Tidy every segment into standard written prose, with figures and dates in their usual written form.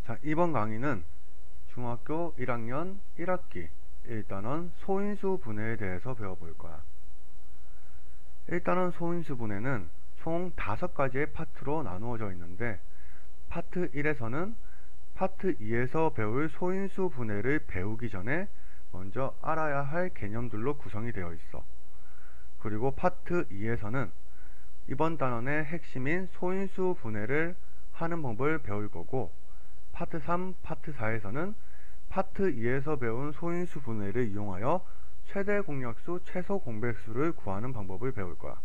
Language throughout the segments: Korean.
자, 이번 강의는 중학교 1학년 1학기 일단은 소인수 분해에 대해서 배워볼 거야. 일단은 소인수 분해는 총 5가지의 파트로 나누어져 있는데, 파트 1에서는 파트 2에서 배울 소인수 분해를 배우기 전에 먼저 알아야 할 개념들로 구성이 되어 있어. 그리고 파트 2에서는 이번 단원의 핵심인 소인수 분해를 하는 방법을 배울 거고, 파트 3, 파트 4에서는 파트 2에서 배운 소인수 분해를 이용하여 최대 공약수, 최소 공배수를 구하는 방법을 배울 거야.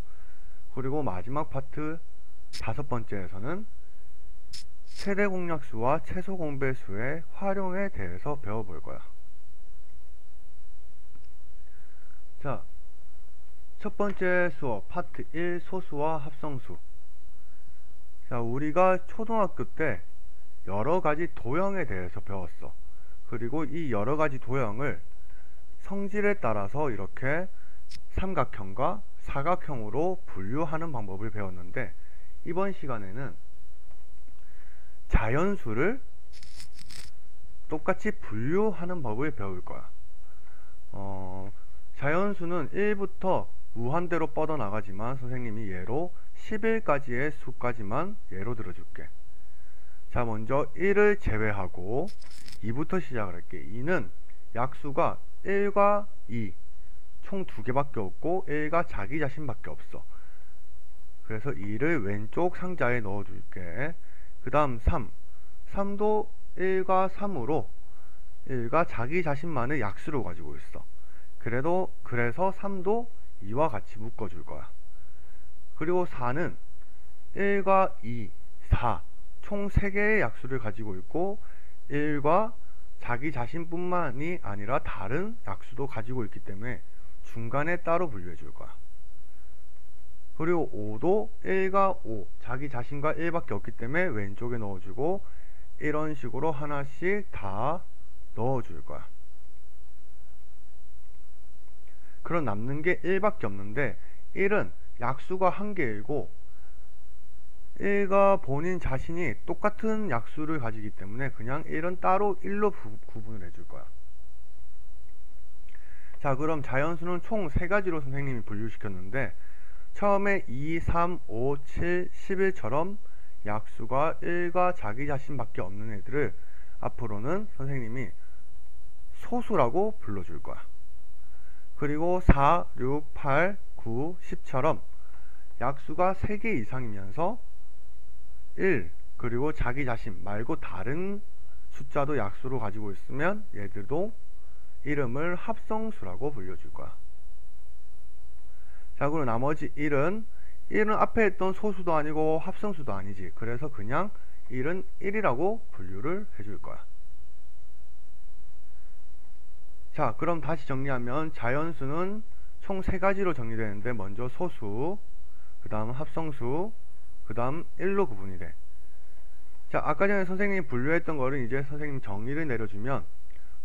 그리고 마지막 파트 5번째에서는 최대 공약수와 최소 공배수의 활용에 대해서 배워볼 거야. 자, 첫 번째 수업 파트 1 소수와 합성수. 자, 우리가 초등학교 때 여러가지 도형에 대해서 배웠어. 그리고 이 여러가지 도형을 성질에 따라서 이렇게 삼각형과 사각형으로 분류하는 방법을 배웠는데, 이번 시간에는 자연수를 똑같이 분류하는 법을 배울 거야. 자연수는 1부터 무한대로 뻗어나가지만 선생님이 예로 11까지의 수까지만 예로 들어줄게. 자, 먼저 1을 제외하고 2부터 시작을 할게. 2는 약수가 1과 2 총 2개밖에 없고 1과 자기 자신밖에 없어. 그래서 2를 왼쪽 상자에 넣어줄게. 그 다음 3도 1과 3으로 1과 자기 자신만의 약수로 가지고 있어. 그래서 3도 2와 같이 묶어줄 거야. 그리고 4는 1과 2, 4 총 3개의 약수를 가지고 있고 1과 자기 자신뿐만이 아니라 다른 약수도 가지고 있기 때문에 중간에 따로 분류해 줄 거야. 그리고 5도 1과 5 자기 자신과 1밖에 없기 때문에 왼쪽에 넣어주고, 이런 식으로 하나씩 다 넣어줄 거야. 그럼 남는 게 1밖에 없는데, 1은 약수가 1개이고 1과 본인 자신이 똑같은 약수를 가지기 때문에 그냥 1은 따로 1로 구분을 해줄 거야. 자, 그럼 자연수는 총 3가지로 선생님이 분류시켰는데, 처음에 2, 3, 5, 7, 11처럼 약수가 1과 자기 자신밖에 없는 애들을 앞으로는 선생님이 소수라고 불러줄 거야. 그리고 4, 6, 8, 9, 10처럼 약수가 3개 이상이면서 1 그리고 자기 자신 말고 다른 숫자도 약수로 가지고 있으면 얘들도 이름을 합성수라고 불려줄 거야. 자, 그리고 나머지 1은 앞에 있던 소수도 아니고 합성수도 아니지. 그래서 그냥 1은 1이라고 분류를 해줄 거야. 자, 그럼 다시 정리하면 자연수는 총 3가지로 정리되는데, 먼저 소수, 그 다음 합성수, 그 다음 1로 구분이 돼. 자, 아까 전에 선생님이 분류했던 거를 이제 선생님 정의를 내려주면,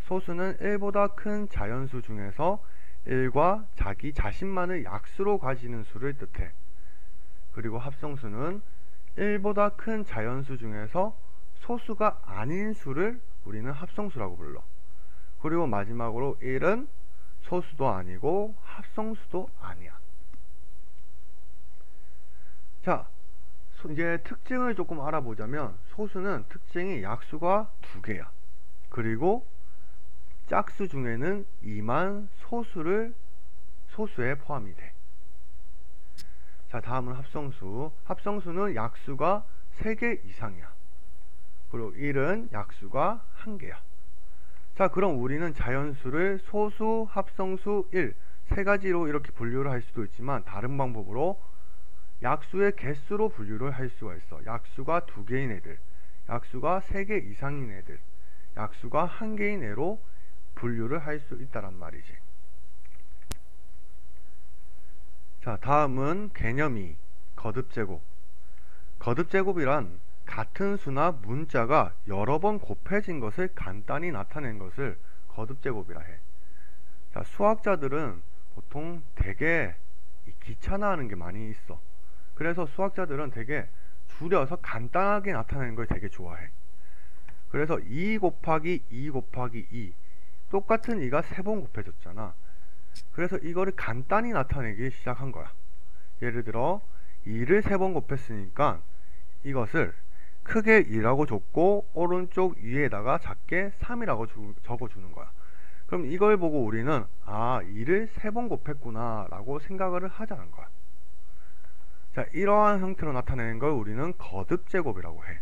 소수는 1보다 큰 자연수 중에서 1과 자기 자신만을 약수로 가지는 수를 뜻해. 그리고 합성수는 1보다 큰 자연수 중에서 소수가 아닌 수를 우리는 합성수라고 불러. 그리고 마지막으로 1은 소수도 아니고 합성수도 아니야. 자, 이제 특징을 조금 알아보자면, 소수는 특징이 약수가 2개야. 그리고 짝수 중에는 2만 소수에 포함이 돼. 자, 다음은 합성수. 합성수는 약수가 3개 이상이야. 그리고 1은 약수가 1개야. 자, 그럼 우리는 자연수를 소수, 합성수, 1 3가지로 이렇게 분류를 할 수도 있지만, 다른 방법으로 약수의 개수로 분류를 할 수가 있어. 약수가 2개인 애들, 약수가 3개 이상인 애들, 약수가 1개인 애로 분류를 할 수 있다란 말이지. 자, 다음은 개념 2, 거듭제곱. 거듭제곱이란 같은 수나 문자가 여러 번 곱해진 것을 간단히 나타낸 것을 거듭제곱이라 해. 자, 수학자들은 보통 되게 귀찮아하는 게 많이 있어. 그래서 수학자들은 되게 줄여서 간단하게 나타내는 걸 되게 좋아해. 그래서 2 곱하기 2 곱하기 2 똑같은 2가 3번 곱해졌잖아. 그래서 이거를 간단히 나타내기 시작한 거야. 예를 들어 2를 3번 곱했으니까 이것을 크게 2라고 줬고 오른쪽 위에다가 작게 3이라고 적어주는 거야. 그럼 이걸 보고 우리는 2를 3번 곱했구나 라고 생각을 하자는 거야. 자, 이러한 형태로 나타내는 걸 우리는 거듭제곱이라고 해.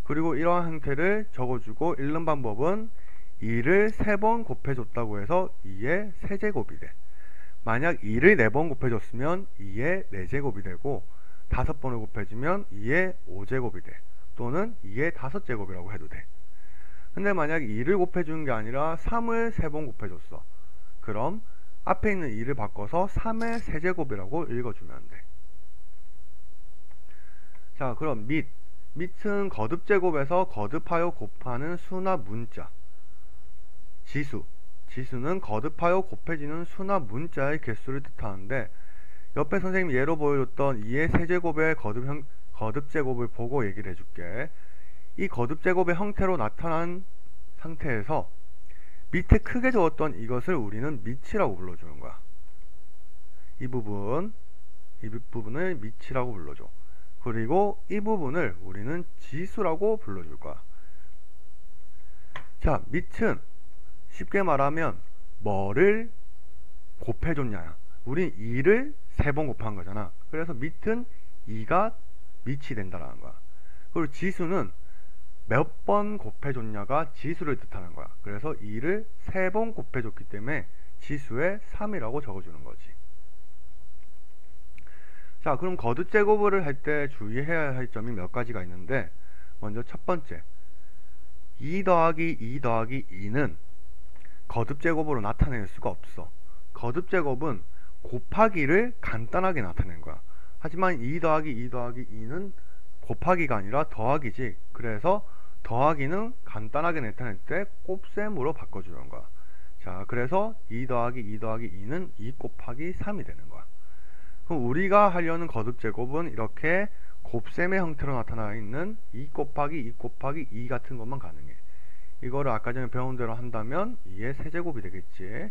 그리고 이러한 형태를 적어주고 읽는 방법은 2를 3번 곱해줬다고 해서 2의 세제곱이 돼. 만약 2를 4번 곱해줬으면 2의 4제곱이 되고 5번을 곱해주면 2의 5제곱이 돼. 또는 2의 5제곱이라고 해도 돼. 근데 만약 2를 곱해주는 게 아니라 3을 3번 곱해줬어. 그럼 앞에 있는 2를 바꿔서 3의 세제곱이라고 읽어주면 돼. 자, 그럼 밑은 거듭제곱에서 거듭하여 곱하는 수나 문자. 지수는 거듭하여 곱해지는 수나 문자의 개수를 뜻하는데, 옆에 선생님이 예로 보여줬던 2의 세제곱의 거듭제곱을 보고 얘기를 해줄게. 이 거듭제곱의 형태로 나타난 상태에서 밑에 크게 적었던 이것을 우리는 밑이라고 불러주는 거야. 이 부분을 밑이라고 불러줘. 그리고 이 부분을 우리는 지수라고 불러줄 거야. 자, 밑은 쉽게 말하면 뭐를 곱해줬냐. 우린 2를 3번 곱한 거잖아. 그래서 밑은 2가 밑이 된다라는 거야. 그리고 지수는 몇 번 곱해줬냐가 지수를 뜻하는 거야. 그래서 2를 3번 곱해줬기 때문에 지수에 3이라고 적어주는 거지. 자, 그럼 거듭제곱을 할 때 주의해야 할 점이 몇 가지가 있는데, 먼저 첫 번째, 2 더하기 2 더하기 2는 거듭제곱으로 나타낼 수가 없어. 거듭제곱은 곱하기를 간단하게 나타낸 거야. 하지만 2 더하기 2 더하기 2는 곱하기가 아니라 더하기지. 그래서 더하기는 간단하게 나타낼 때 곱셈으로 바꿔주는 거야. 자, 그래서 2 더하기 2 더하기 2는 2 곱하기 3이 되는 거야. 그럼 우리가 하려는 거듭제곱은 이렇게 곱셈의 형태로 나타나 있는 2 곱하기 2 곱하기 2 같은 것만 가능해. 이거를 아까 전에 배운 대로 한다면 2의 세제곱이 되겠지.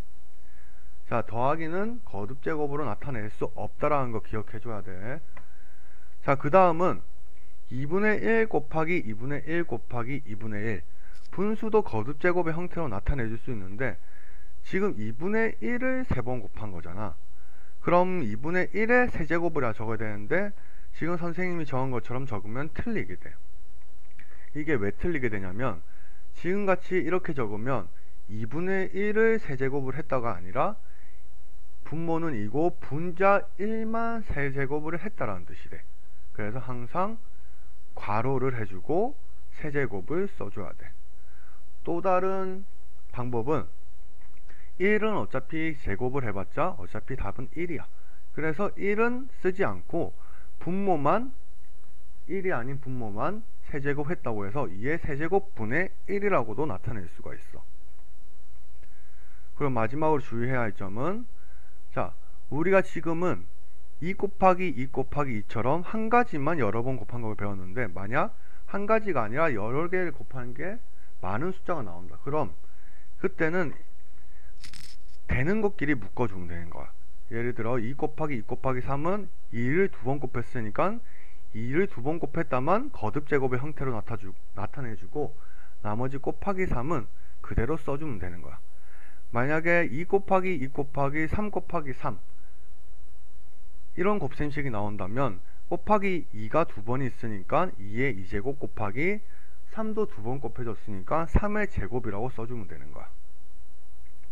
자, 더하기는 거듭제곱으로 나타낼 수 없다라는 거 기억해 줘야 돼. 자, 그 다음은 2분의 1 곱하기 2분의 1 곱하기 2분의 1. 분수도 거듭제곱의 형태로 나타내 줄 수 있는데, 지금 2분의 1을 3번 곱한 거잖아. 그럼 2분의 1의 세제곱이라 적어야 되는데, 지금 선생님이 적은 것처럼 적으면 틀리게 돼. 이게 왜 틀리게 되냐면, 지금같이 이렇게 적으면 2분의 1을 세제곱을 했다가 아니라 분모는 2고 분자 1만 세제곱을 했다라는 뜻이 돼. 그래서 항상 괄호를 해주고 세제곱을 써줘야 돼. 또 다른 방법은 1은 어차피 제곱을 해봤자 어차피 답은 1이야. 그래서 1은 쓰지 않고 분모만 1이 아닌 분모만 세제곱 했다고 해서 2의 세제곱 분의 1이라고도 나타낼 수가 있어. 그럼 마지막으로 주의해야 할 점은, 자, 우리가 지금은 2 곱하기 2 곱하기 2처럼 한 가지만 여러 번 곱한 걸 배웠는데, 만약 한 가지가 아니라 여러 개를 곱하는 게 많은 숫자가 나온다. 그럼 그때는 되는 것끼리 묶어주면 되는 거야. 예를 들어 2 곱하기 2 곱하기 3은 2를 2번 곱했으니까 2를 2번 곱했다만 거듭제곱의 형태로 나타내주고, 나머지 곱하기 3은 그대로 써주면 되는 거야. 만약에 2 곱하기 2 곱하기 3 곱하기 3 이런 곱셈식이 나온다면 곱하기 2가 2번이 있으니까 2의 2제곱 곱하기 3도 2번 곱해졌으니까 3의 제곱이라고 써주면 되는 거야.